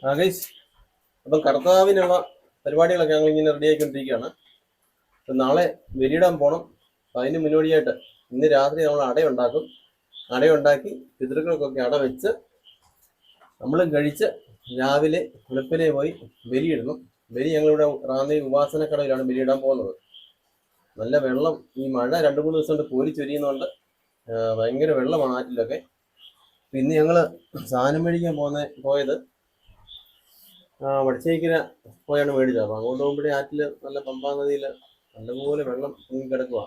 Guys, അപ്പം കർത്താവിനുള്ള പരിപാടികളൊക്കെ ഞങ്ങൾ ഇങ്ങനെ റെഡി ആയിക്കൊണ്ടിരിക്കുകയാണ്. അപ്പം നാളെ ബലിയിടാൻ പോകണം. അപ്പം അതിന് മുന്നോടിയായിട്ട് ഇന്ന് രാത്രി നമ്മൾ അടയുണ്ടാക്കും. അടയുണ്ടാക്കി പിതൃക്കൾക്കൊക്കെ അട വെച്ച് നമ്മളും കഴിച്ച് രാവിലെ വെളുപ്പിനെ പോയി ബലിയിടണം. ബലി ഞങ്ങളിവിടെ റാന്നി ഉപാസനക്കടവിലാണ് ബലിയിടാൻ പോകുന്നത്. നല്ല വെള്ളം, ഈ മഴ 2-3 ദിവസം കൊണ്ട് കോരി ചൊരിയുന്നതുകൊണ്ട് ഭയങ്കര വെള്ളമാണ് ആറ്റിലൊക്കെ. പിന്നെ ഞങ്ങൾ സാധനം മേടിക്കാൻ പോയത് വടശ്ശേരിക്കര പോയാണ് മേടിച്ചത്. അപ്പോൾ അങ്ങോട്ട് പോകുമ്പോഴേ ആറ്റിൽ നല്ല പമ്പാ നദിയിൽ നല്ലപോലെ വെള്ളം തൂങ്ങി കിടക്കുക.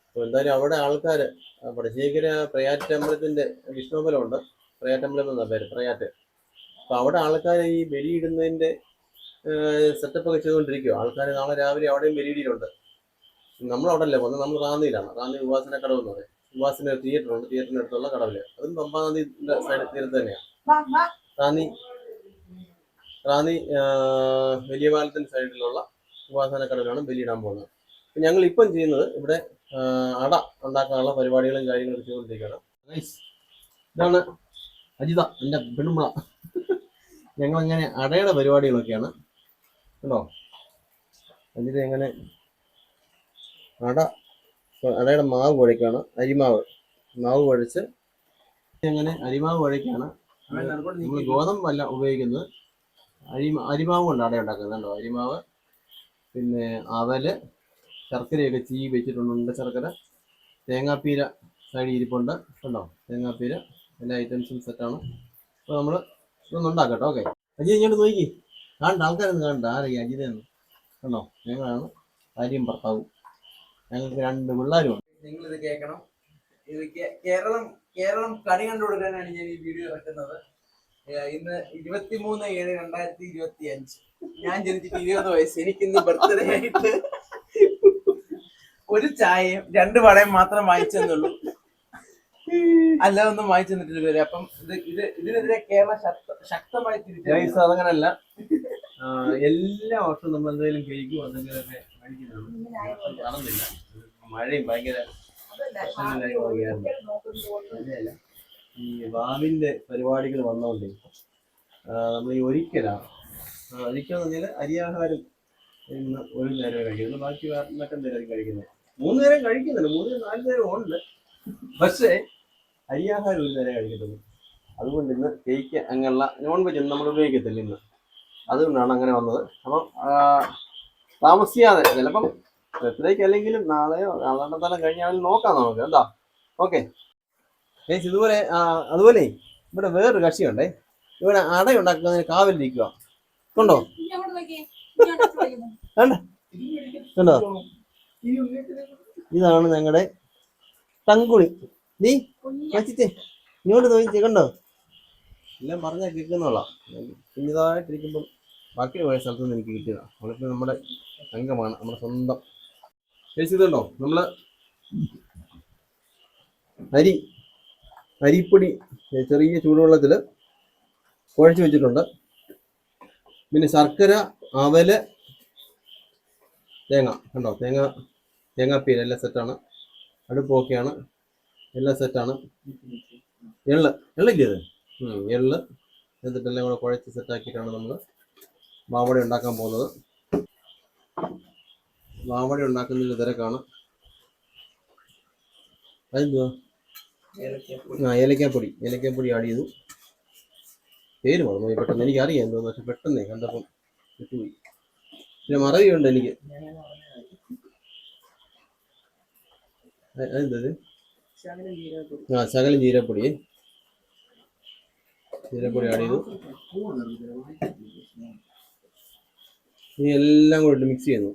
അപ്പോൾ എന്തായാലും അവിടെ ആൾക്കാർ വടശ്ശേരിക്കര പ്രയാറ്റ് അമ്പലത്തിൻ്റെ വിഷ്ണുബലമുണ്ട്, പ്രയാറ്റമ്പലം എന്നാ പേര്, പ്രയാറ്റ്. അപ്പോൾ അവിടെ ആൾക്കാർ ഈ ബലിയിടുന്നതിൻ്റെ സെറ്റപ്പൊക്കെ ചെയ്തുകൊണ്ടിരിക്കുക. ആൾക്കാർ നാളെ രാവിലെ അവിടെയും ബലിയിടിയിലുണ്ട്. നമ്മളവിടെ അല്ലേ പോകുന്നത്, നമ്മൾ റാന്നിയിലാണ്. റാന്നി ഉപാസന കടവ് എന്ന് പറയും. ഉപാസന തിയേറ്ററുണ്ട്, തിയേറ്ററിനടുത്തുള്ള കടവില്. അതും പമ്പാ നദിയുടെ സൈഡ് തീരത്ത് തന്നെയാണ്. റാന്നി വലിയ പാലത്തിൻ്റെ സൈഡിലുള്ള ഉപാസന കടവിലാണ് ബലിയിടാൻ പോകുന്നത്. അപ്പം ഞങ്ങൾ ഇപ്പം ചെയ്യുന്നത് ഇവിടെ അട ഉണ്ടാക്കാനുള്ള പരിപാടികളും കാര്യങ്ങളും ചെയ്തുകൊണ്ടിരിക്കുകയാണ്. ഇതാണ് അജിത, എൻ്റെ പെണ്ണുമ്പള. ഞങ്ങളങ്ങനെ അടയുടെ പരിപാടികളൊക്കെയാണ് കേട്ടോ. അജിത എങ്ങനെ അടയുടെ മാവ് കുഴയ്ക്കാണ്, മാവ് കുഴച്ച് അങ്ങനെ അരിമാവ് കുഴയ്ക്കാണ്. നമ്മൾ ഗോതമ്പല്ല ഉപയോഗിക്കുന്നത്, അരിമാവ് കൊണ്ട് അട ഉണ്ടാക്കുന്നത് കേട്ടോ. അരിമാവ്, പിന്നെ അവല്, ശർക്കരയൊക്കെ വെച്ചിട്ടുണ്ട്, ശർക്കര, തേങ്ങാപ്പീര സൈഡിൽ ഇരിപ്പുണ്ട് കേട്ടോ. തേങ്ങാപ്പീര, എല്ലാ ഐറ്റംസും സെറ്റാണ്. അപ്പോൾ നമ്മൾ ഇതൊന്നും ഉണ്ടാക്കട്ടോ. ഓക്കെ, അജിത ഇങ്ങോട്ട് നോക്കി, കാണണ്ട ആൾക്കാരൊന്നും കാണണ്ട, ആരൊക്കെ അജിതയെന്ന് കണ്ടോ. ഞങ്ങളാണ് ഭാര്യയും ഭർത്താവും, ഞങ്ങൾക്ക് 2 പിള്ളേരുമാണ്. നിങ്ങളിത് കേൾക്കണം. ഇത് കേരളം കണി കണ്ടു കൊടുക്കാനാണ് ഞാൻ ഈ വീഡിയോ ഇറക്കുന്നത്. ഇന്ന് 23/7/2025. ഞാൻ ജനിച്ചിട്ട് 20 വയസ്സ്. എനിക്കിന്ന് ബർത്ത്ഡേ ആയിട്ട് ഒരു ചായയും 2 വടയും മാത്രം വാങ്ങിച്ചെന്നുള്ളൂ, അല്ല ഒന്നും വാങ്ങിച്ചു തന്നിട്ടില്ല. അപ്പം ഇതിനെതിരെ കേരളം ശക്തമായി തിരിച്ചു. അതങ്ങനല്ല, എല്ലാ വർഷവും നമ്മൾ എന്തെങ്കിലും കഴിക്കും, എന്തെങ്കിലുമൊക്കെ മേടിക്കുന്നുണ്ട്. നടന്നില്ല, മഴയും ഭയങ്കര ഈ വാവിന്റെ പരിപാടികൾ വന്നോണ്ടേ നമ്മൾ ഈ ഒരിക്കലെന്ന് പറഞ്ഞാൽ അരിയാഹാരം ഇന്ന് ഒരു നേരം കഴിക്കുന്നത്, ബാക്കി മറ്റെന്തേലും കഴിക്കുന്നത്. 3 നേരം കഴിക്കുന്നുണ്ട്, 3-4 നേരം ഉണ്ട്, പക്ഷേ അരിയാഹാരം ഒരു നേരം കഴിക്കത്തുള്ളൂ. അതുകൊണ്ട് ഇന്ന് കേക്ക് അങ്ങനെയുള്ള നോൺ വെജ് ഒന്നും നമ്മൾ ഉപയോഗിക്കത്തില്ല ഇന്ന്. അതുകൊണ്ടാണ് അങ്ങനെ വന്നത്. അപ്പം താമസിയാതെ ചിലപ്പം എത്രയ്ക്ക് അല്ലെങ്കിലും നാളെയോ നാളെ കഴിഞ്ഞാലും നോക്കാം നമുക്ക്, എന്താ. ഓക്കെ, ഇതുപോലെ അതുപോലെ ഇവിടെ വേറൊരു കക്ഷിയുണ്ടേ. ഇവിടെ അട ഉണ്ടാക്കുന്നതിന് കാവലിരിക്കുക കൊണ്ടോ, കണ്ടോ. ഇതാണ് ഞങ്ങളുടെ തങ്കുണി. നീ വച്ചിട്ടേ ഇങ്ങോട്ട് നോക്കിച്ചേ, കണ്ടോ. എല്ലാം പറഞ്ഞാൽ കേൾക്കുന്നോളാം. കുഞ്ഞതായിട്ടിരിക്കുമ്പം ബാക്കി പോയ സ്ഥലത്ത് നിന്ന് എനിക്ക് കിട്ടിയതാണ്. അവളിപ്പോൾ നമ്മുടെ അംഗമാണ്, നമ്മുടെ സ്വന്തം. ഇതുണ്ടോ, നമ്മൾ അരിപ്പൊടി ചെറിയ ചൂടുവെള്ളത്തിൽ കുഴച്ച് വെച്ചിട്ടുണ്ട്. പിന്നെ ശർക്കര, അവല്, തേങ്ങ, കണ്ടോ, തേങ്ങാപ്പീര എല്ലാം സെറ്റാണ്. അടുപ്പ് ഓക്കെയാണ്, എല്ലാം സെറ്റാണ്. എള്ളില്ലേ അത്, എള്ള് എന്നിട്ടെല്ലാം കൂടെ കുഴച്ച് സെറ്റാക്കിയിട്ടാണ് നമ്മൾ മാവട ഉണ്ടാക്കാൻ പോകുന്നത്. മാവട ഉണ്ടാക്കുന്നതിൻ്റെ തിരക്കാണ്. അതെന്തുവാ, ഏലക്കാപ്പൊടി ആഡ് ചെയ്തു. പേര് മറന്നു പോയി പെട്ടെന്ന്, എനിക്കറിയാം എന്തോന്ന്, പക്ഷെ പെട്ടെന്നേ കണ്ടപ്പം വിട്ടുപോയി. പിന്നെ മറവിയുണ്ട് എനിക്ക്. അതെന്തത്, ശകലം ജീരപ്പൊടി ആഡ് ചെയ്തു. ഇനി എല്ലാം കൂടി മിക്സ് ചെയ്യുന്നു.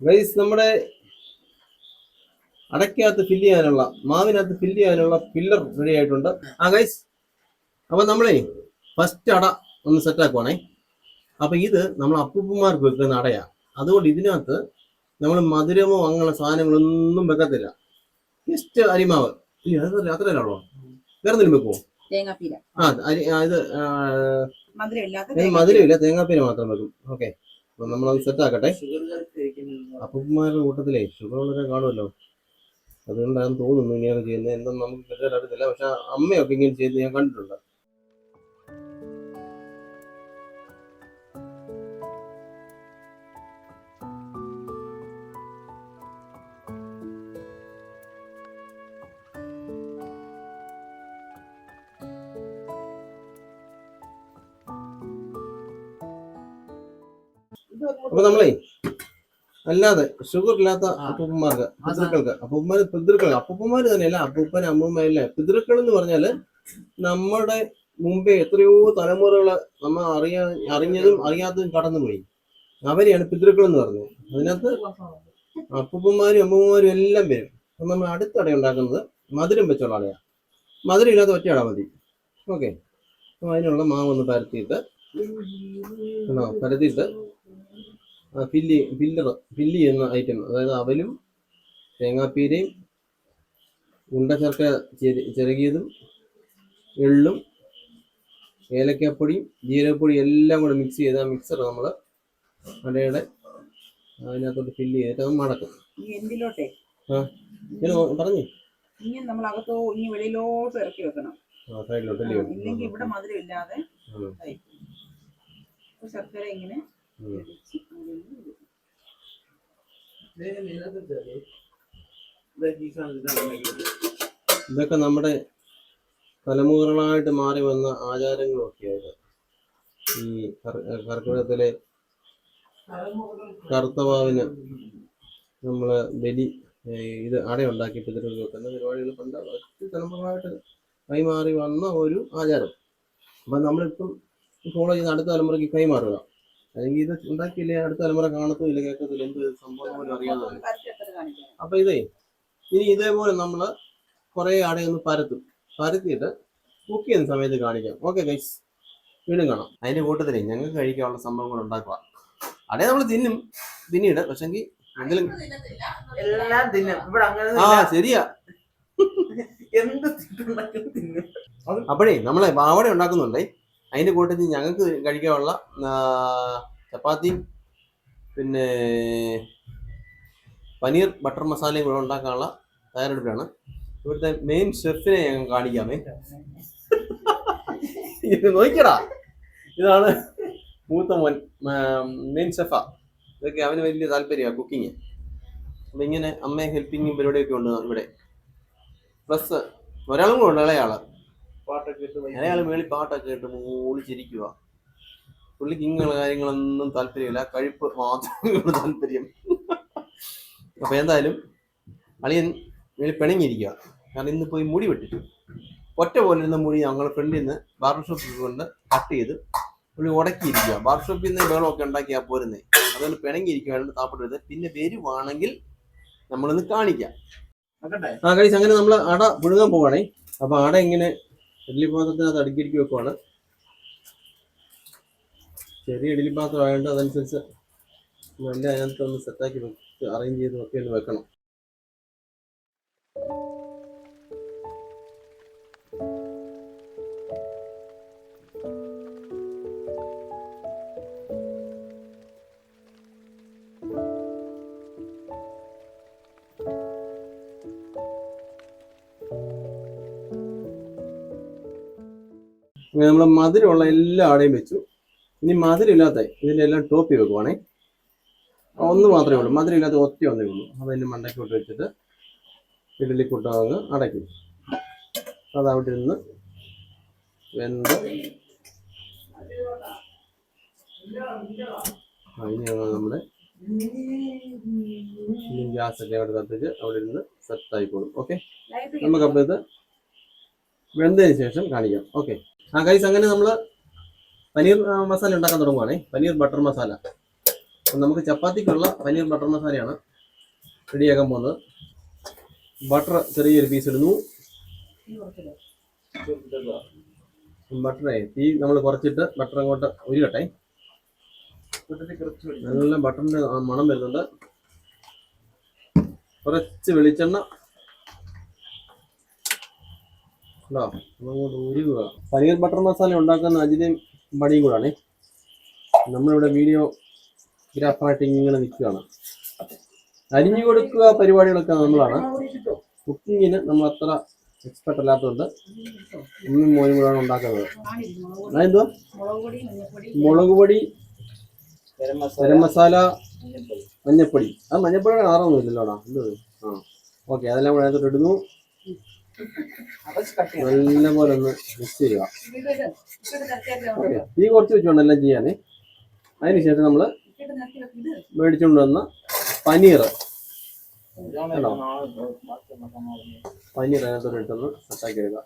ഗൈസ്, നമ്മുടെ അടയ്ക്കകത്ത് മാവിനകത്ത് ഫില്ല് ചെയ്യാനുള്ള പില്ലർ റെഡി ആയിട്ടുണ്ട്. ഗൈസ്, അപ്പൊ നമ്മളെ ഫസ്റ്റ് അട ഒന്ന് സെറ്റ് ആക്കുവാണേ. അപ്പൊ ഇത് നമ്മൾ അപ്പൂപ്പന്മാർക്ക് വെക്കുന്ന അടയാ. അതുകൊണ്ട് ഇതിനകത്ത് നമ്മൾ മധുരമോ അങ്ങനെ സാധനങ്ങളൊന്നും വെക്കത്തില്ല. ജസ്റ്റ് അരിമാവ് ഇല്ല അത് അത്രയല്ലേ ഉള്ളൂ. വേറെ എന്തെങ്കിലും വെക്കുമോ? തേങ്ങാപ്പീര ഇത് മധുരമില്ലാത്ത മധുരമില്ല, തേങ്ങാപ്പീര മാത്രം വെക്കും. ഓക്കെ, അപ്പൊ നമ്മളത് സെറ്റ് ആക്കട്ടെ. അപ്പന്മാരുടെ കൂട്ടത്തിലേ ഷുഗർ ഉള്ളവരെ കാണുമല്ലോ, അതുകൊണ്ടാണ് തോന്നുന്നു ഇങ്ങനെ ചെയ്യുന്നത്. എന്തെന്ന് നമുക്ക് കൃത്യമായിട്ട് അറിയത്തില്ല. പക്ഷെ അമ്മയൊക്കെ ഇങ്ങനെ ചെയ്ത് ഞാൻ കണ്ടിട്ടുണ്ട്. അപ്പൊ നമ്മളേ അല്ലാതെ ഷുഗർ ഇല്ലാത്ത അപ്പൂപ്പന്മാർക്ക്, അപ്പൂപ്പന്മാര് തന്നെയല്ല, അപ്പൂപ്പൻ അമ്മൂമ്മയല്ല, പിതൃക്കൾ എന്ന് പറഞ്ഞാല് നമ്മുടെ മുമ്പേ എത്രയോ തലമുറകള് നമ്മൾ അറിഞ്ഞതും അറിയാത്തതും കടന്നുപോയി. അവരെയാണ് പിതൃക്കൾ എന്ന് പറഞ്ഞത്. അതിനകത്ത് അപ്പൂപ്പന്മാരും അമ്മൂമ്മമാരും എല്ലാം വരും. അപ്പൊ നമ്മൾ അടുത്തട ഉണ്ടാക്കുന്നത് മധുരം വെച്ചുള്ള അടയാണ്. മധുരം ഇല്ലാത്ത ഒറ്റ അട മതി. ഓക്കെ, അപ്പൊ അതിനുള്ള മാവൊന്ന് പരത്തിയിട്ട് ഫില്ല് ചെയ്യുന്ന ഐറ്റം, അതായത് അവലും തേങ്ങാപ്പീരയും ഉണ്ട ശർക്കര ചിരകിയതും എള്ളും ഏലക്കാപ്പൊടിയും ജീരകപ്പൊടിയും എല്ലാം കൂടെ മിക്സ് ചെയ്ത് ആ മിക്സർ നമ്മൾ അടയുടെ അതിനകത്തോട്ട് ഫില്ല് ചെയ്തിട്ട് അത് മടക്കും. എന്തിലോട്ടെ പറഞ്ഞു ഇനി നമ്മൾ അകത്തോ ഇനി വെളിയിലോട്ട് ഇറക്കി വെക്കണം. ഇല്ലെങ്കിൽ ഇവിടെ മധുരം ഇല്ലാതെ ശർക്കര ഇങ്ങനെ ഇതൊക്കെ നമ്മുടെ തലമുറകളായിട്ട് മാറി വന്ന ആചാരങ്ങളൊക്കെയായിട്ട് ഈ കർക്കിടകത്തിലെ കറുത്തവാവിന് നമ്മള് ഇത് അടയുണ്ടാക്കി പിതൃകൾ വെക്കുന്ന പരിപാടികൾ പണ്ട് ഒത്തിരി തലമുറകളായിട്ട് കൈമാറി വന്ന ഒരു ആചാരം. അപ്പം നമ്മളിപ്പം ഫോളോ ചെയ്യുന്ന അടുത്ത തലമുറയ്ക്ക് കൈമാറുക. അല്ലെങ്കിൽ ഇത് ഉണ്ടാക്കിയില്ലേ അടുത്ത തലമുറ കാണത്തുമില്ല, കേൾക്കത്തില്ല, എന്ത് സംഭവം പോലും അറിയാതെ. അപ്പൊ ഇനി ഇതേപോലെ നമ്മള് കുറെ അടയൊന്ന് പരത്തിയിട്ട് കുക്ക് ചെയ്യുന്ന സമയത്ത് കാണിക്കാം. ഓക്കെ ഗൈസ്, വീണ്ടും കാണാം. അതിന്റെ കൂട്ടത്തിലേ ഞങ്ങൾക്ക് കഴിക്കാനുള്ള സംഭവങ്ങൾ ഉണ്ടാക്കുക. അടേ നമ്മൾ തിന്നും പിന്നീട്, പക്ഷെങ്കിൽ എങ്കിലും എല്ലാം തിന്നും ഇവിടെ. ശരിയാ. എന്ത് അപ്പോഴേ നമ്മളെ പാവട ഉണ്ടാക്കുന്നുണ്ടേ. അതിന്റെ കൂട്ടത്തിൽ ഞങ്ങൾക്ക് കഴിക്കാനുള്ള ചപ്പാത്തിയും പിന്നെ പനീർ ബട്ടർ മസാലയും കൂടെ ഉണ്ടാക്കാനുള്ള തയ്യാറെടുപ്പിലാണ്. ഇവിടുത്തെ മെയിൻ ഷെഫിനെ ഞങ്ങൾ കാണിക്കാമേ. ഇത് നോക്കിയടാ, ഇതാണ് മൂത്ത മോൻ, മെയിൻ ഷെഫാ. ഇതൊക്കെ അവന് വലിയ താല്പര്യമാണ് കുക്കിങ്. അപ്പം ഇങ്ങനെ അമ്മയെ ഹെൽപ്പിങ്ങും പരിപാടിയൊക്കെ ഉണ്ട് ഇവിടെ. പ്ലസ് ഒരാളും കൂടെ ഉണ്ട്, ഇളയാള് മേളിൽ പാട്ടൊക്കെ ഇട്ട് മൂളിച്ചിരിക്കുക. പുള്ളിക്ക് ഇങ്ങനെയുള്ള കാര്യങ്ങളൊന്നും താല്പര്യമില്ല, കഴിപ്പ് മാത്രമേ താല്പര്യം. അപ്പൊ എന്തായാലും അളിയൻ മേളിൽ പിണങ്ങിയിരിക്കുക. കാരണം ഇന്ന് പോയി മുടി വെട്ടിച്ചു. ഒറ്റ പോലെ ഇരുന്ന മുടി ഞങ്ങൾ ഫ്രണ്ടിൽ നിന്ന് ബാർബർ ഷോപ്പിൽ കൊണ്ട് കട്ട് ചെയ്ത് പുള്ളി ഉടക്കിയിരിക്കുക. ബാർബർ ഷോപ്പിൽ നിന്ന് വെള്ളമൊക്കെ ഉണ്ടാക്കിയാൽ പോരുന്നേ. അതുകൊണ്ട് പിണങ്ങിയിരിക്കുകയാണ്, താപ്പിട്ടത്. പിന്നെ വരുവാണെങ്കിൽ നമ്മളൊന്ന് കാണിക്കാം. കഴിച്ച് അങ്ങനെ നമ്മൾ അട പുഴുങ്ങാൻ പോവാണേ. അപ്പൊ അട ഇങ്ങനെ ഇഡ്ഡലി പാത്രത്തിനകത്ത് അടുക്കി വെക്കുവാണ്. ചെറിയ ഇഡ്ഡലി പാത്രം ആയതുകൊണ്ട് അതനുസരിച്ച് നല്ല അതിനകത്ത് ഒന്ന് സെറ്റാക്കി അറേഞ്ച് ചെയ്ത് ഒക്കെ ഒന്ന് വെക്കണം. നമ്മൾ മധുരമുള്ള എല്ലാ അടയും വെച്ചു. ഇനി മധുരമില്ലാത്ത ഇതിൻ്റെ എല്ലാം ടോപ്പി വെക്കുവാണേ. ഒന്ന് മാത്രമേ ഉള്ളൂ, മധുരമില്ലാത്ത ഒറ്റ ഒന്നേ ഉള്ളൂ. അതിൻ്റെ മണ്ടയ്ക്കോട്ട് വെച്ചിട്ട് ഇഡ്ഡലി കൂട്ടാങ്ങ് അടയ്ക്കും. അതവിടെ നിന്ന് വെന്ത് അതിനാണ് നമ്മുടെ ഗ്യാസൊക്കെ അവിടെ കത്തിച്ച് അവിടെ ഇരുന്ന് സെറ്റായിക്കോളും. ഓക്കെ, നമുക്കപ്പോൾ ഇത് വെന്തതിന് ശേഷം കാണിക്കാം. ഓക്കെ ഗൈസ്, അങ്ങനെ നമ്മൾ പനീർ മസാല ഉണ്ടാക്കാൻ തുടങ്ങുവാണേ. പനീർ ബട്ടർ മസാല. നമുക്ക് ചപ്പാത്തിക്കുള്ള പനീർ ബട്ടർ മസാലയാണ് റെഡിയാക്കാൻ പോകുന്നത്. ബട്ടർ ചെറിയൊരു പീസ് ഇടുന്നു. ബട്ടറേ തീ നമ്മൾ കുറച്ചിട്ട് ബട്ടർ അങ്ങോട്ട് ഉരുകട്ടെ. നല്ല ബട്ടറിന്റെ മണം വരുന്നുണ്ട്. കുറച്ച് വെളിച്ചെണ്ണ കേട്ടോ നമ്മളങ്ങോട്ട് ഉരുകുക. പനീർ ബട്ടർ മസാല ഉണ്ടാക്കുന്ന അജിതയും പണിയും കൂടാണ്. നമ്മളിവിടെ വീഡിയോഗ്രാഫറായിട്ട് ഇങ്ങനെ നിൽക്കുകയാണ്. അരിഞ്ഞു കൊടുക്കുക പരിപാടികളൊക്കെ നമ്മളാണ്. കുക്കിങ്ങിന് നമ്മൾ അത്ര എക്സ്പെർട്ട് അല്ലാത്തതുകൊണ്ട് ഇന്നും മോനും കൂടാണ് ഉണ്ടാക്കുന്നത്. അതെന്തുവാ? മുളക് പൊടി, ഗരം മസാല, മഞ്ഞപ്പൊടി. അത് മഞ്ഞപ്പൊടിയുടെ കളറൊന്നും ഇല്ലല്ലോടാ. എന്ത്? ആ ഓക്കെ, അതെല്ലാം കൂടെ അതിനകത്തോട്ട് ഇടുന്നു. നല്ലപോലെ ഒന്ന് മിക്സ് ചെയ്യുക. ഓക്കെ, തീ കുറച്ച് വെച്ചുകൊണ്ട് എല്ലാം ചെയ്യാനേ. അതിനുശേഷം നമ്മൾ മേടിച്ചുകൊണ്ട് വന്ന പനീർ അതിനകത്തോട്ട് ഇട്ടൊന്ന് സെറ്റാക്കി എടുക്കുക.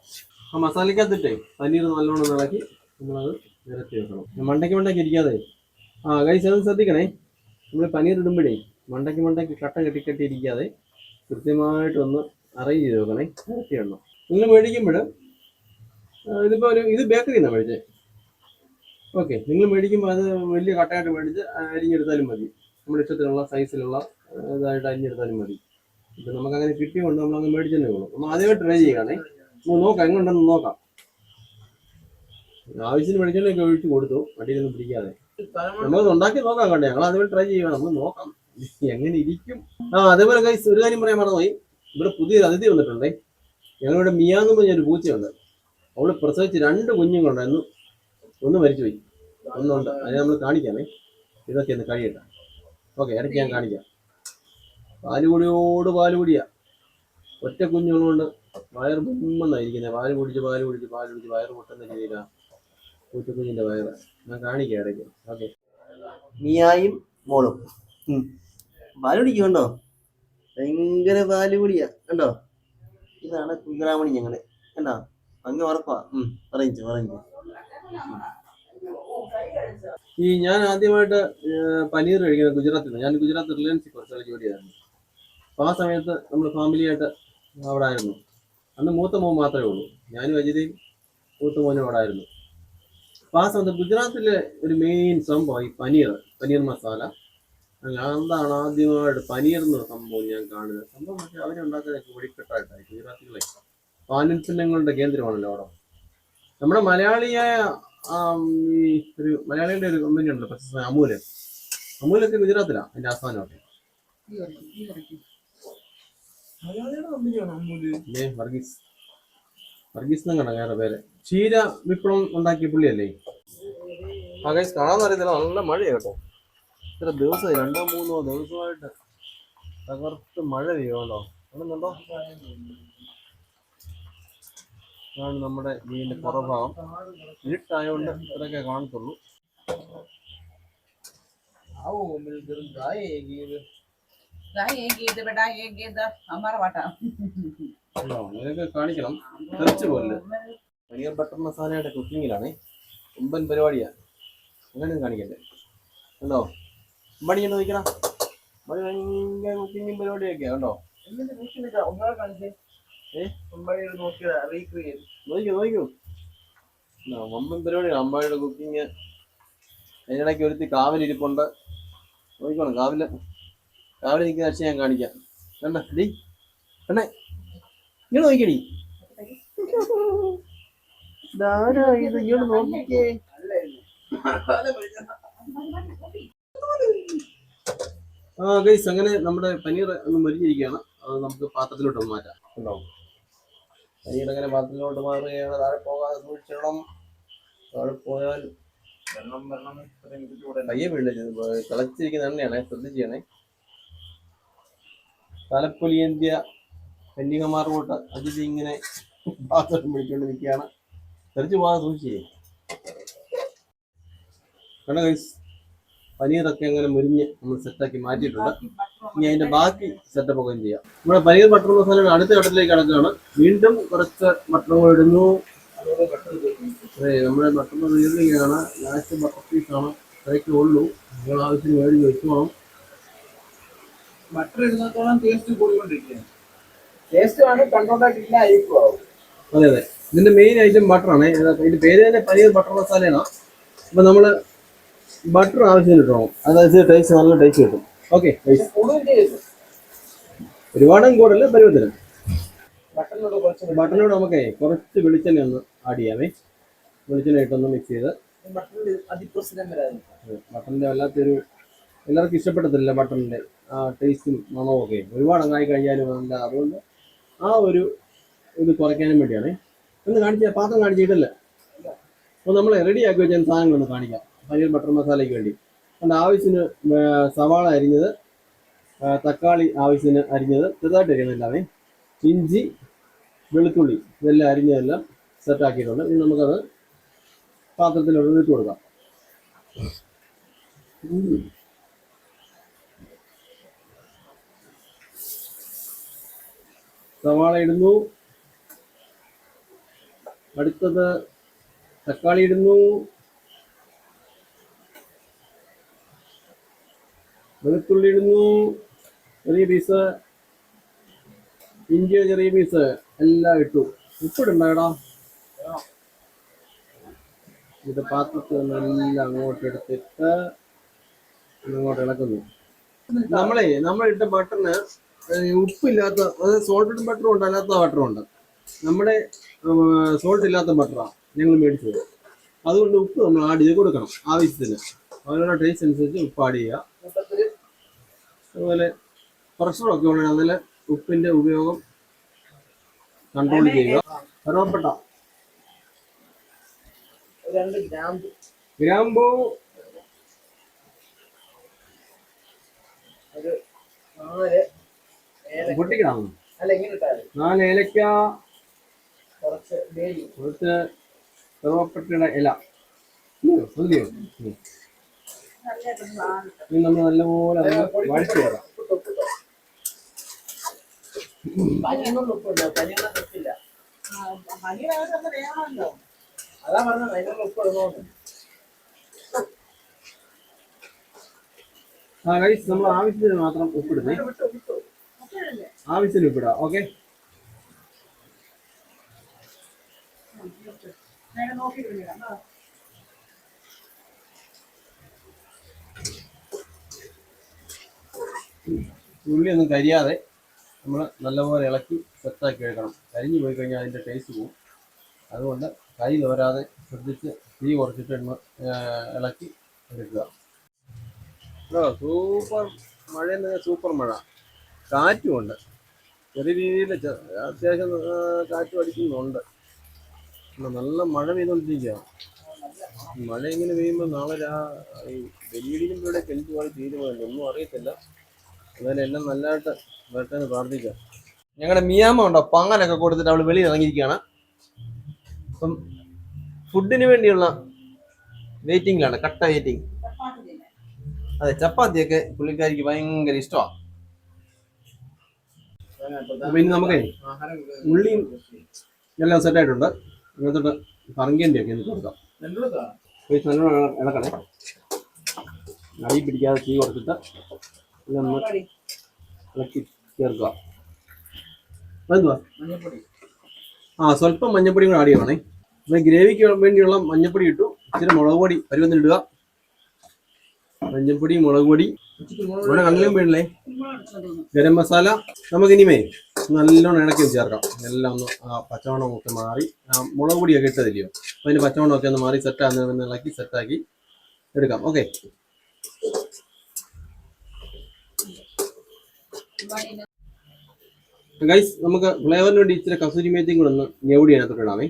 ആ മസാലക്കകത്തിട്ടേ പനീർ നല്ലോണം ഇളക്കി നമ്മളത് നിരത്തി വെക്കണം. മണ്ടയ്ക്ക് ഇരിക്കാതെ. ആ ഗൈസ് അത് ശ്രദ്ധിക്കണേ, നമ്മൾ പനീർ ഇടുമ്പോഴേ മണ്ടയ്ക്ക് കട്ട കെട്ടി ഇരിക്കാതെ കൃത്യമായിട്ടൊന്ന് അറേഞ്ച് ചെയ്ത് വെക്കണേ. നിരത്തി ഇടണം. നിങ്ങൾ മേടിക്കുമ്പോൾ ഇതിപ്പോൾ ഇത് ബേക്കറിയിൽ നിന്നാണ് മേടിച്ചേ. ഓക്കെ, നിങ്ങൾ മേടിക്കുമ്പോൾ അത് വലിയ കട്ടയായിട്ട് മേടിച്ച് അരിഞ്ഞെടുത്താലും മതി. നമ്മുടെ ഇഷ്ടത്തിലുള്ള സൈസിലുള്ള ഇതായിട്ട് അരിഞ്ഞെടുത്താലും മതി. ഇപ്പം നമുക്കങ്ങനെ കിട്ടിയതുകൊണ്ട് നമ്മളങ്ങ് മേടിച്ചതന്നെ ഉള്ളൂ. നമ്മൾ ആദ്യമായി ട്രൈ ചെയ്യുകയാണേ. നമുക്ക് നോക്കാം എങ്ങനെയുണ്ടെന്ന് നോക്കാം. ആവശ്യത്തിന് മേടിച്ചോണ്ടൊക്കെ ഒഴിച്ച് കൊടുത്തു, വണ്ടിയിലൊന്നും പിടിക്കാതെ. നമ്മളത് ഉണ്ടാക്കി നോക്കാം കണ്ടേ. ഞങ്ങൾ അതുപോലെ ട്രൈ ചെയ്യുക. നമ്മൾ നോക്കാം എങ്ങനെ ഇരിക്കും. അതേപോലെ ഗൈസ് ഒരു കാര്യം പറയാൻ മറന്നുപോയി. ഇവിടെ പുതിയൊരു അതിഥി വന്നിട്ടുണ്ടേ. ഞങ്ങളിവിടെ മിയാന്ന് പറഞ്ഞൊരു പൂച്ചയുണ്ട്. അവള് പ്രസവിച്ച് 2 കുഞ്ഞുങ്ങളുണ്ടായിരുന്നു. ഒന്ന് മരിച്ചുപോയി, ഒന്നുണ്ട്. അതിനെ നമ്മൾ കാണിക്കാമേ. ഇതൊക്കെ ഒന്ന് കഴിയട്ടെ. ഓക്കെ, ഇടയ്ക്ക് ഞാൻ കാണിക്കാം. പാലുകുടിയാ. ഒറ്റ കുഞ്ഞുങ്ങളുകൊണ്ട് വയറ് പൊമ്മെന്നായിരിക്കുന്നത്. പാല് കുടിച്ച് വയറ് പൊട്ടുന്ന രീതിയിലാണ് പൂച്ചക്കുഞ്ഞിൻ്റെ വയറ്. ഞാൻ കാണിക്കാം ഇടയ്ക്ക്. ഓക്കെ, മിയായും മോളും പാല് കുടിക്കുന്നുണ്ടോ? ഭയങ്കര പാല് കുടിയാ കണ്ടോ. ഇതാണ് കുഗ്രാമണി ഞങ്ങള് കണ്ടോ. അങ്ങ് ഉറപ്പാ. പറഞ്ഞു ഈ ഞാൻ ആദ്യമായിട്ട് പനീർ കഴിക്കുന്നത് ഗുജറാത്തിൽ നിന്ന്. ഞാൻ ഗുജറാത്ത് റിലയൻസിൽ കുറച്ചാൾ ജോലി ചെയ്തായിരുന്നു. അപ്പോൾ ആ സമയത്ത് നമ്മൾ ഫാമിലിയായിട്ട് അവിടെ ആയിരുന്നു. അന്ന് മൂത്ത മോൻ മാത്രമേ ഉള്ളൂ. ഞാനും അജിതയും മൂത്ത മോനും അവിടെ ആയിരുന്നു. അപ്പോൾ ആ സമയത്ത് ഗുജറാത്തിലെ ഒരു മെയിൻ സംഭവം ഈ പനീർ മസാല. എന്താണ് ആദ്യമായിട്ട് പനീർ എന്ന സംഭവം ഞാൻ കാണുന്നത്. സംഭവം പക്ഷേ അവരുണ്ടാക്കുന്നതൊക്കെ വെടിക്കെട്ടായിട്ടായി. ഗുജറാത്തികളെ പാലുൽപ്പന്നങ്ങളുടെ കേന്ദ്രമാണല്ലോ അവിടെ. നമ്മുടെ മലയാളിയായ ഈ ഒരു മലയാളിയുടെ ഒരു കമ്പനി ഉണ്ടല്ലോ പ്രശസ്ത അമൂലൊക്കെ ഗുജറാത്തിലാണ് അതിന്റെ ആസ്ഥാനമൊക്കെ. വർഗീസ് എന്നാണ് വേറെ പേര്. ക്ഷീര വിപ്ലവം ഉണ്ടാക്കിയ പുള്ളിയല്ലേ. കാണാൻ അറിയത്തില്ല. നല്ല മഴയാണ് കേട്ടോ. ഇത്ര ദിവസമായി 2-3 ദിവസമായിട്ട് തകർത്ത് മഴ പെയ്യുമല്ലോ. കാണുന്നുണ്ടോ? ആണ് നമ്മുടെ വീടിന്റെ പുറഭാഗം. ഇരുട്ടായതുകൊണ്ട് ഇത്രയൊക്കെ കാണത്തുള്ളൂ. ഇതൊക്കെ കാണിക്കണം. തെറിച്ച് പോലെ പനീർ ബട്ടർ മസാലയുടെ കുക്കിങ്ങിലാണ്. ഒമ്പൻ പരിപാടിയാണ്. അങ്ങനെ കാണിക്കണ്ടേ ഉണ്ടോ? പണിയുണ്ടോ നോക്കണം. പണി ഭയങ്കര കുക്കിങ്ങും പരിപാടിയൊക്കെയാ കണ്ടോ. നോക്കൂ വമ്പൻ പരിപാടിയാണ് അമ്പാടിയുടെ കുക്കിങ്. അതിനിടയ്ക്ക് ഒരുത്തി കാവിലിരിപ്പുണ്ട്. നോക്കിക്കോണം കാവില് നിൽക്കുന്ന അച്ഛൻ ഞാൻ കാണിക്കാം. കണ്ട ഡീ കണ്ണേ ഇങ്ങോട്ട് നോക്കിയടി. ഇത് ഇങ്ങോട്ട് നോക്കിക്കേ. ഗൈസ് അങ്ങനെ നമ്മുടെ പനീർ ഒന്ന് മരിഞ്ഞിരിക്കുകയാണ്. അത് നമുക്ക് പാത്രത്തിലോട്ട് മാറ്റാം. ഉണ്ടാവും പനീർ അങ്ങനെ പാത്രത്തിലോട്ട് മാറുകയാണ്. താഴെ പോകാതെ സൂക്ഷിച്ചിടണം. താഴെ പോയാൽ കയ്യെ വീണില്ല. തിളച്ചിരിക്കുന്ന എണ്ണയാണ്, ശ്രദ്ധിച്ചാണേ. തലപ്പൊലിയേന്ത്യ കന്യകമാർ കൂട്ട് അതിഥി ഇങ്ങനെ പാത്രം പിടിച്ചുകൊണ്ട് നിൽക്കുകയാണ്. തെറിച്ച് പോകാതെ സൂക്ഷിച്ചേ. കണ്ട ഗൈസ് പനീറൊക്കെ അങ്ങനെ മുരിഞ്ഞ് നമ്മൾ സെറ്റാക്കി മാറ്റിയിട്ടുണ്ട്. ഇനി അതിന്റെ ബാക്കി സെറ്റപ്പ് ഒക്കെ ചെയ്യാം. നമ്മുടെ പനീർ ബട്ടർ മസാലയുടെ അടുത്ത ഘട്ടത്തിലേക്ക് കിടക്കുകയാണ്. വീണ്ടും കുറച്ച് ബട്ടർ ഇടുന്നു. നമ്മുടെ ബട്ടർ തീർന്നിരിക്കുകയാണ്. ലാസ്റ്റ് ബട്ടർ പീസാണ് അതൊക്കെ ഉള്ളൂ. നിങ്ങൾ ആവശ്യം മേടിച്ച് വെച്ചോണം. ബട്ടർ ഇടുന്നത്തോളം ടേസ്റ്റ് കൂടിക്കൊണ്ടിരിക്കുകയാണ്. ടേസ്റ്റ് ആണ് കണ്ടോണ്ടായിട്ടില്ല ആയിരിക്കും. അതെ ഇതിന്റെ മെയിൻ ഐറ്റം ബട്ടറാണ്. ഇതിന്റെ പേര് തന്നെ പനീർ ബട്ടർ മസാലയാണ്. അപ്പൊ നമ്മള് ബട്ടർ ആവശ്യത്തിന് ഇട്ടോ. അതായത് ടേസ്റ്റ് നല്ല ടേസ്റ്റ് കിട്ടും. ഓക്കെ ഒരുപാടും കൂടല്ല പരുവത്തിന്. ബട്ടറിനോട് നമുക്കേ കുറച്ച് വെളിച്ചെണ്ണ ഒന്ന് ആഡ് ചെയ്യാമേ. വെളിച്ചെണ്ണ ഇട്ടൊന്ന് മിക്സ് ചെയ്ത്. ബട്ടറിന്റെ വല്ലാത്തൊരു എല്ലാവർക്കും ഇഷ്ടപ്പെടത്തില്ല ബട്ടറിന്റെ ആ ടേസ്റ്റും മണവും ഒക്കെ. ഒരുപാട് അങ്ങായി കഴിഞ്ഞാലും അല്ല. അതുകൊണ്ട് ആ ഒരു ഇത് കുറയ്ക്കാനും വേണ്ടിയാണ്. ഒന്ന് കാണിച്ച പാത്രം കാണിച്ചിട്ടല്ലേ. അപ്പോൾ നമ്മൾ റെഡിയാക്കി വെച്ച സാധനങ്ങളൊന്ന് കാണിക്കാം. പനീർ ബട്ടർ മസാലയ്ക്ക് വേണ്ടി അതുകൊണ്ട് ആവശ്യത്തിന് സവാള അരിഞ്ഞത്, തക്കാളി ആവശ്യത്തിന് അരിഞ്ഞത്, ചെറുതായിട്ട് അരിയുന്നില്ലാതെ, ഇഞ്ചി, വെളുത്തുള്ളി ഇതെല്ലാം അരിഞ്ഞതെല്ലാം സെറ്റാക്കിയിട്ടുണ്ട്. ഇനി നമുക്കത് പാത്രത്തിലോട്ട് ഇട്ട് കൊടുക്കാം. സവാള ഇടുന്നു. അടുത്തത് തക്കാളി ഇടുന്നു. വെളുത്തുള്ളി ഇടുന്നു, ചെറിയ പീസ്. ഇഞ്ചി ചെറിയ പീസ് എല്ലാം ഇട്ടു. ഉപ്പിടണ്ടേടാ. ഇത് പാത്രത്തിൽ നിന്നെല്ലാം അങ്ങോട്ട് എടുത്തിട്ട് ഇങ്ങോട്ട് ഇളക്കുന്നു. നമ്മളിട്ട ബട്ടറിന് ഉപ്പില്ലാത്ത, അതായത് സോൾട്ടഡ് ബട്ടറും ഉണ്ട്, അല്ലാത്ത ബട്ടറും ഉണ്ട്. നമ്മുടെ സോൾട്ട് ഇല്ലാത്ത ബട്ടറാണ് ഞങ്ങൾ മേടിച്ചത്. അതുകൊണ്ട് ഉപ്പ് നമ്മൾ ആഡ് ചെയ്ത് കൊടുക്കണം ആവശ്യത്തിന്. അവരുടെ ടേസ്റ്റ് അനുസരിച്ച് ഉപ്പ് ആഡ് ചെയ്യുക. അതുപോലെ പ്രഷറൊക്കെ ഉണ്ടെങ്കിൽ അതിൽ ഉപ്പിൻ്റെ ഉപയോഗം കൺട്രോൾ ചെയ്യുക. കറുവപ്പട്ട, ഗ്രാമ്പൂ, പൊട്ടിക്കണം. 4 ഏലക്ക, കുറച്ച് കറുവപ്പട്ടയുടെ ഇല. ഇനി നമ്മൾ നല്ലപോലെ വഴറ്റി വരാം. ഗൈസ്, നമ്മൾ ആവശ്യത്തിന് മാത്രം ഉപ്പിടുന്നേ. ആവശ്യത്തിന് ഉപ്പിടാം. ഓക്കെ. ഉള്ളിയൊന്നും കരിയാതെ നമ്മൾ നല്ലപോലെ ഇളക്കി സെറ്റാക്കി എടുക്കണം. കരിഞ്ഞു പോയി കഴിഞ്ഞാൽ അതിൻ്റെ ടേസ്റ്റ് പോകും. അതുകൊണ്ട് കൈ തോരാതെ ശ്രദ്ധിച്ച് തീ കുറച്ചിട്ട് ഇളക്കി എടുക്കുക. സൂപ്പർ മഴയെന്ന് പറഞ്ഞാൽ സൂപ്പർ മഴ. കാറ്റുമുണ്ട്, ചെറിയ രീതിയിൽ അത്യാവശ്യം കാറ്റും അടിക്കുന്നുണ്ട്. നല്ല മഴ പെയ്തുകൊണ്ടിരിക്കുകയാണ്. മഴ ഇങ്ങനെ പെയ്യുമ്പോൾ നാളെ വെല്ലുവിളിക്കുമ്പോഴേ കെളിച്ച് പോയി തീരുമാനമില്ല, ഒന്നും അറിയത്തില്ല. എന്നാലും എല്ലാം നല്ലതായിട്ട് വരട്ടെന്ന് പ്രാർത്ഥിക്കാം. ഞങ്ങളുടെ മിയാമ്മ ഉണ്ടോ പങ്ങനൊക്കെ കൊടുത്തിട്ട് അവൾ വെളിയിൽ ഇറങ്ങിയിരിക്കുകയാണ്. അപ്പം ഫുഡിന് വേണ്ടിയുള്ള വെയിറ്റിംഗിലാണ്, കട്ട വെയിറ്റിംഗ്. അതെ, ചപ്പാത്തിയൊക്കെ പുള്ളിക്കാരിക്ക് ഭയങ്കര ഇഷ്ടമാണ്. അപ്പൊ ഇനി നമുക്കേ ഉള്ളിയും എല്ലാം സെറ്റായിട്ടുണ്ട്. ഇങ്ങനത്തോട്ട് പറങ്കേൻ്റെ ഒക്കെ ഒന്ന് കൊടുക്കാം. നല്ലോണം ഇളക്കണേ. അടി പിടിക്കാതെ തീ കൊടുത്തിട്ട് ഒന്ന് ഇളക്കി ചേർക്കുക. അതെന്തുവാ? സ്വല്പം മഞ്ഞപ്പൊടി കൂടെ ആഡ് ചെയ്യണേ. ഗ്രേവിക്ക് വേണ്ടിയുള്ള മഞ്ഞപ്പൊടി ഇട്ടു. ഇച്ചിരി മുളക് പൊടി പരുവന്നിടുക. മഞ്ഞപ്പൊടി, മുളക് പൊടി, ഇവിടെ കണ്ണിലും വീണില്ലേ, ഗരം മസാല. നമുക്കിനിമേ നല്ലോണം ഇളക്കി ചേർക്കാം. എല്ലാം ഒന്ന് പച്ചവണ്ണം ഒക്കെ മാറി, മുളക് പൊടിയൊക്കെ ഇട്ടതില്ലയോ, അപ്പം അതിന് പച്ചവണ്ണം ഒക്കെ ഒന്ന് മാറി സെറ്റാകുന്ന ഇളക്കി സെറ്റാക്കി എടുക്കാം. ഓക്കെ. ഗൈസ്, നമുക്ക് ഫ്ലേവറിന് വേണ്ടി ഇച്ചിരി കസൂരി മേത്തിയും കൂടെ ഒന്ന് ഞെവിടി അതിനകത്തോട്ട് ഇടാമേ.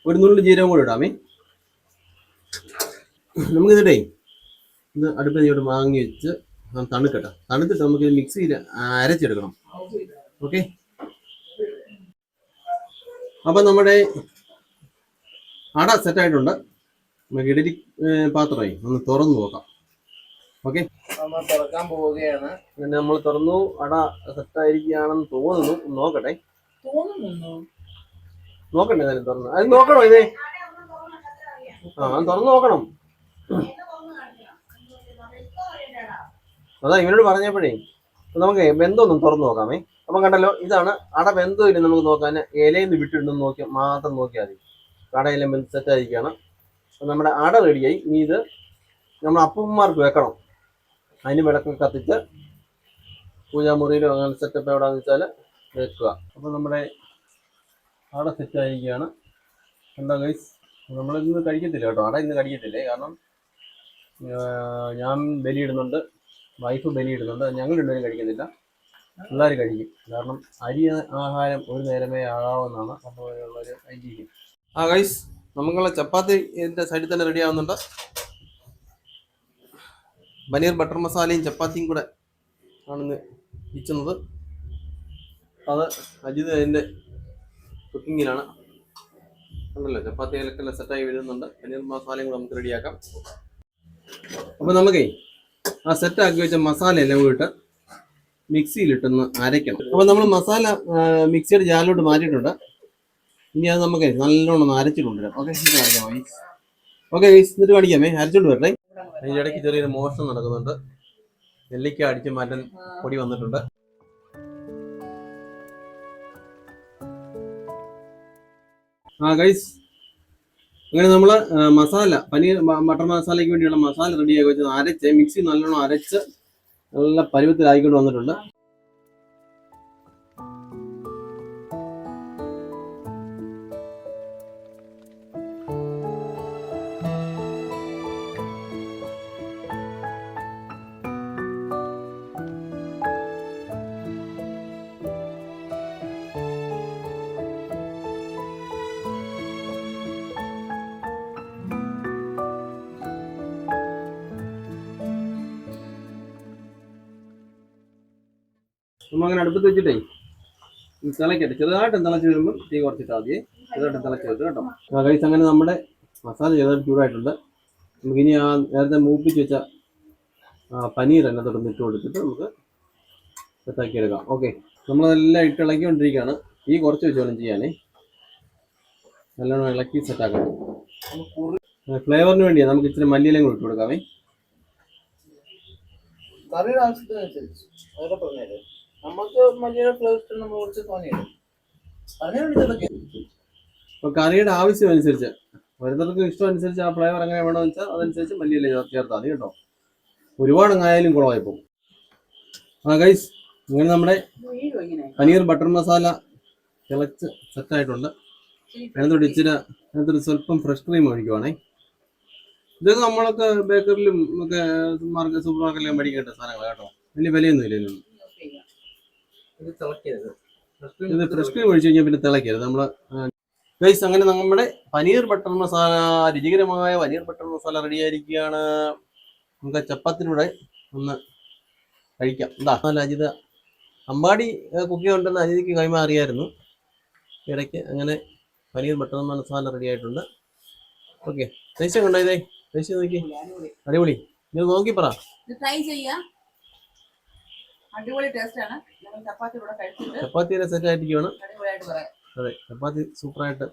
ഒരു നുള്ളി ജീരകം കൂടെ ഇടാമേ. നമുക്കിതിട്ടേ ഇത് അടുപ്പിൽ ഇവിടെ വാങ്ങി വെച്ച് തണുക്കട്ടെ. തണുത്തിട്ട് നമുക്ക് മിക്സിയിൽ അരച്ചെടുക്കണം. ഓക്കെ. അപ്പം നമ്മുടെ അട സെറ്റായിട്ടുണ്ട്. നമുക്ക് ഇഡലി പാത്രമായി ഒന്ന് തുറന്നു നോക്കാം. ഓക്കെ, നമ്മൾ തുറക്കാൻ പോവുകയാണ്. അങ്ങനെ നമ്മൾ തുറന്നു. അട സെറ്റായിരിക്കുകയാണെന്ന് തോന്നുന്നു. നോക്കട്ടെ, നോക്കണ്ടേ എന്തായാലും തുറന്നു. അത് നോക്കണോ ഇതേ? തുറന്നു നോക്കണം. അതാ ഇവനോട് പറഞ്ഞപ്പോഴേ നമുക്ക് ബന്ധമൊന്നും തുറന്നു നോക്കാമേ. അപ്പം കണ്ടല്ലോ, ഇതാണ് അട ബന്ധമില്ല നമുക്ക് നോക്കാൻ. ഇലയിൽ നിന്ന് വിട്ടിട്ടുണ്ടെന്ന് നോക്കിയാൽ മാത്രം നോക്കിയാൽ മതി. കടയെല്ലാം ബന്ധം സെറ്റായിരിക്കുകയാണ്. അപ്പം നമ്മുടെ അട റെഡിയായി. ഇനി ഇത് നമ്മൾ അപ്പന്മാർക്ക് വെക്കണം. അതിന് വിളക്കൊക്കെ കത്തിച്ച് പൂജാമുറിയിലോ അങ്ങനെ സെറ്റപ്പ് എവിടെയാണെന്ന് വെച്ചാൽ വെക്കുക. അപ്പം നമ്മുടെ അട സെറ്റായിരിക്കുകയാണ്. എന്താ ഗൈസ്, നമ്മളിന്ന് കഴിക്കത്തില്ല കേട്ടോ, അട ഇന്ന് കഴിക്കത്തില്ലേ. കാരണം ഞാൻ ബലിയിടുന്നുണ്ട്, വൈഫ് ബലിയിടുന്നുണ്ട്. ഞങ്ങൾ രണ്ടുപേരും കഴിക്കുന്നില്ല, പിള്ളേർ കഴിക്കും. കാരണം അരി ആഹാരം ഒരു നേരമേ ആകാവുന്നതാണ്. അപ്പോൾ ഉള്ളൊരു ഐതിഹ്യം. ഗൈസ്, നമുക്കുള്ള ചപ്പാത്തി ഇതിൻ്റെ സൈഡിൽ തന്നെ റെഡി ആവുന്നുണ്ട്. പനീർ ബട്ടർ മസാലയും ചപ്പാത്തിയും കൂടെ ആണെന്ന് ഇരിക്കുന്നത്. അത് അജിത് അതിൻ്റെ കുക്കിങ്ങിലാണ്. ഉണ്ടല്ലോ, ചപ്പാത്തിയിലൊക്കെ സെറ്റായി വരുന്നുണ്ട്. പനീർ മസാലയും കൂടെ നമുക്ക് റെഡിയാക്കാം. അപ്പോൾ നമുക്കേ ആ സെറ്റാക്കി വെച്ച മസാല എല്ലാം കൂടിയിട്ട് മിക്സിയിലിട്ടൊന്ന് അരയ്ക്കണം. അപ്പോൾ നമ്മൾ മസാല മിക്സിയുടെ ജാറിലോട്ട് മാറ്റിയിട്ടുണ്ട്. ഇനി അത് നമുക്ക് നല്ലോണം ഒന്ന് അരച്ചിട്ട് കൊണ്ടുവരാം. ഓക്കെ, കാണിക്കാം. ഓക്കെ ഗൈസ്, എന്നിട്ട് കാണിക്കാമേ. അരച്ചോണ്ട് വരട്ടെ. അതിൻ്റെ ഇടയ്ക്ക് ചെറിയൊരു മോഷണം നടക്കുന്നുണ്ട്. നെല്ലിക്ക അടിച്ച് മാറ്റാൻ പൊടി വന്നിട്ടുണ്ട്. ഗൈസ്, അങ്ങനെ നമ്മൾ മസാല പനീർ ബട്ടർ മസാലയ്ക്ക് വേണ്ടിയുള്ള മസാല റെഡിയാക്കി വെച്ച് അരച്ച് മിക്സി നല്ലോണം അരച്ച് നല്ല പരുവത്തിലായിക്കൊണ്ട് വന്നിട്ടുണ്ട്. നമ്മൾ അങ്ങനെ അടുപ്പത്ത് വെച്ചിട്ടേ തിളക്കട്ടെ. ചെറുതായിട്ട് തിളച്ച് വരുമ്പോൾ തീ കുറച്ചിട്ടാൽ മതി. ചെറുതായിട്ട് തിളച്ച് വെച്ചു കേട്ടോ. കഴിച്ച് അങ്ങനെ നമ്മുടെ മസാല ചെറുതായിട്ട് ചൂടായിട്ടുണ്ട്. നമുക്കിനി ആ നേരത്തെ മൂപ്പിച്ച് വെച്ച പനീർ അതിനകത്തോട്ട് ഇട്ട് കൊടുത്തിട്ട് നമുക്ക് സെറ്റാക്കി എടുക്കാം. ഓക്കെ, നമ്മളതെല്ലാം ഇട്ട് ഇളക്കിക്കൊണ്ടിരിക്കുകയാണ്. തീ കുറച്ച് വെച്ച് വേണം ചെയ്യാനേ. നല്ലോണം ഇളക്കി സെറ്റാക്കണം. ഫ്ലേവറിന് വേണ്ടിയാണ് നമുക്ക് ഇച്ചിരി മല്ലിയിലും കൂടി ഇട്ട് കൊടുക്കാമേ. കറിയുടെ ആവശ്യത്തിനനുസരിച്ച് അതൊക്കെ പറഞ്ഞേര്. നമുക്ക് മല്ലിയുടെ ഫ്ലേവർ നമ്മൾ കുറച്ച് തോന്നിയിടും. അപ്പോൾ കറിയുടെ ആവശ്യം അനുസരിച്ച് ഓരോരുത്തർക്ക് ഇഷ്ടം അനുസരിച്ച് ആ ഫ്ലേവർ എങ്ങനെ വേണമെന്ന് വെച്ചാൽ അതനുസരിച്ച് മല്ലിയില ചേർത്താൽ മതി കേട്ടോ. ഒരുപാട് അങ്ങായാലും കുളമായിപ്പോൾ. ഗൈസ്, ഇങ്ങനെ നമ്മുടെ പനീർ ബട്ടർ മസാല തിളച്ച് സെറ്റായിട്ടുണ്ട്. അതിനകത്തോട്ട് അതിനകത്തൊരു സ്വല്പം ഫ്രഷ് ക്രീം ഒഴിക്കുവാണേ. ഇതൊക്കെ നമ്മളൊക്കെ ബേക്കറിലും ഒക്കെ സൂപ്പർ മാർക്കറ്റിലും മേടിക്കേണ്ട സാധനങ്ങൾ കേട്ടോ. വലിയ വിലയൊന്നും ഇല്ല ഇതിനൊന്നും. ഇത് ഫ്രഷ് ക്രീം ഒഴിച്ചു കഴിഞ്ഞാൽ പിന്നെ തിളക്കരുത്. നമ്മൾ ഗൈസ്, അങ്ങനെ നമ്മുടെ പനീർ ബട്ടർ മസാല, രുചികരമായ പനീർ ബട്ടർ മസാല റെഡി ആയിരിക്കുകയാണ്. നമുക്ക് ചപ്പാത്തിലൂടെ ഒന്ന് കഴിക്കാം. എന്താ അജിത അമ്പാടി കുക്കി ഉണ്ടെന്ന് അജിതയ്ക്ക് കൈമാറിയായിരുന്നു ഇടയ്ക്ക്. അങ്ങനെ പനീർ ബട്ടർ മസാല റെഡി ആയിട്ടുണ്ട്. ഓക്കെ, ടേസ്റ്റ് കണ്ടോ? ഇതേ ടേസ്റ്റ് നോക്കി, അടിപൊളി. ഇത് നോക്കി പറ. ട്രൈ ചെയ്യാം, അടിപൊളി ടേസ്റ്റ് ആണ്. ചപ്പാത്തിയുടെ സെറ്റ് ആയിരിക്കുകയാണ്. അതെ, ചപ്പാത്തി സൂപ്പറായിട്ട്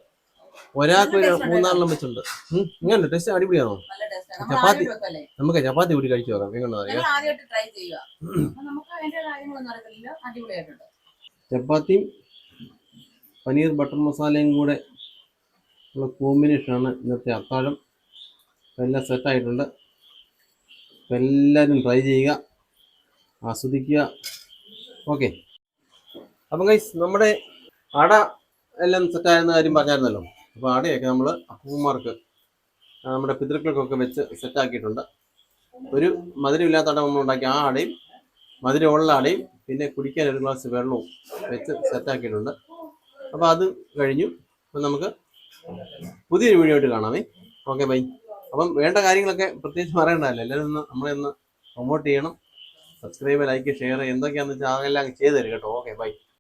ഒരാൾക്ക് ഒരു 3-4 വെച്ചുണ്ട്. ഇങ്ങനെ ടേസ്റ്റ് അടിപൊളിയാണോ? ചപ്പാത്തി നമുക്ക് ചപ്പാത്തി കൂടി കഴിച്ചു നോക്കാം. എങ്ങനെ അറിയാം? ചപ്പാത്തിയും പനീർ ബട്ടർ മസാലയും കൂടെ ഉള്ള കോമ്പിനേഷനാണ് ഇന്നത്തെ അത്താഴം. എല്ലാം സെറ്റായിട്ടുണ്ട്. അപ്പം എല്ലാവരും ട്രൈ ചെയ്യുക, ആസ്വദിക്കുക. ഓക്കെ, അപ്പം ഗൈസ്, നമ്മുടെ അട എല്ലാം സെറ്റായിരുന്ന കാര്യം പറഞ്ഞായിരുന്നല്ലോ. അപ്പോൾ അടയൊക്കെ നമ്മൾ അപ്പൂമാർക്ക് നമ്മുടെ പിതൃക്കൾക്കൊക്കെ വെച്ച് സെറ്റാക്കിയിട്ടുണ്ട്. ഒരു മധുരമില്ലാത്ത അട നമ്മൾ ഉണ്ടാക്കി ആ അടയും മധുരമുള്ള അടയും പിന്നെ കുടിക്കാൻ ഒരു ഗ്ലാസ് വെള്ളവും വെച്ച് സെറ്റാക്കിയിട്ടുണ്ട്. അപ്പോൾ അത് കഴിഞ്ഞു. അപ്പം നമുക്ക് പുതിയൊരു വീഡിയോ ആയിട്ട് കാണാമേ. Okay, by. അപ്പം വേണ്ട കാര്യങ്ങളൊക്കെ പ്രത്യേകിച്ച് പറയണ്ടല്ലോ. എല്ലാവരും ഒന്ന് നമ്മളെ ഒന്ന് പ്രൊമോട്ട് ചെയ്യണം. സബ്സ്ക്രൈബ്, ലൈക്ക്, ഷെയർ എന്തൊക്കെയാണെന്ന് വെച്ചാൽ അതെല്ലാം ചെയ്തു തരും കേട്ടോ. Okay, by.